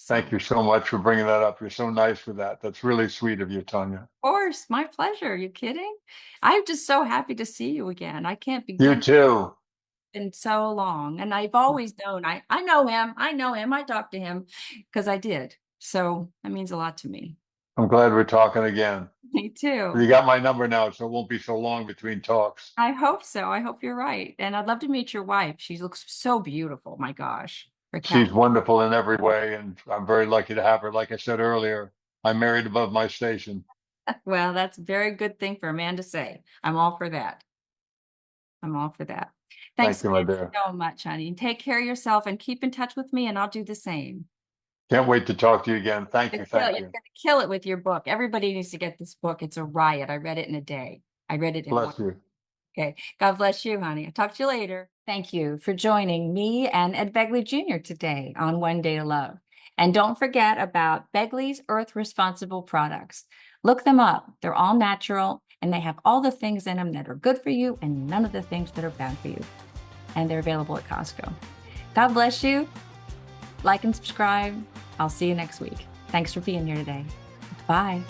Speaker 1: So,
Speaker 2: Thank you so much for bringing that up. You're so nice for that. That's really sweet of you, Tonja.
Speaker 1: of course, my pleasure. Are you kidding? I'm just so happy to see you again. I can't
Speaker 2: You
Speaker 1: begin.
Speaker 2: too.
Speaker 1: Been so long, and I've always known. I know him. I know him. I talked to him because I did. So that means a lot to me.
Speaker 2: I'm glad we're talking again.
Speaker 1: Me too.
Speaker 2: You got my number now, so it won't be so long between talks.
Speaker 1: I hope so. I hope you're right. And I'd love to meet your wife. She looks so beautiful. My gosh.
Speaker 2: She's
Speaker 1: Raquel.
Speaker 2: wonderful in every way, and I'm very lucky to have her. Like I said earlier, I'm married above my station.
Speaker 1: Well, that's a very good thing for a man to say. I'm all for that. I'm all for that. Thanks
Speaker 2: Thank you, my
Speaker 1: again
Speaker 2: dear.
Speaker 1: so much, honey. Take care of yourself and keep in touch with me, and I'll do the same.
Speaker 2: Can't wait to talk to you again. Thank you.
Speaker 1: You're
Speaker 2: Thank
Speaker 1: going
Speaker 2: you.
Speaker 1: to kill it with your book. Everybody needs to get this book. It's a riot. I read it in a day. I read it in one.
Speaker 2: Bless you.
Speaker 1: Okay. God bless you, honey. I'll talk to you later. Thank you for joining me and Ed Begley Jr. today on One Day to Love. And don't forget about Begley's Earth Responsible products. Look them up. They're all natural and they have all the things in them that are good for you and none of the things that are bad for you. And they're available at Costco. God bless you. Like and subscribe. I'll see you next week. Thanks for being here today. Bye.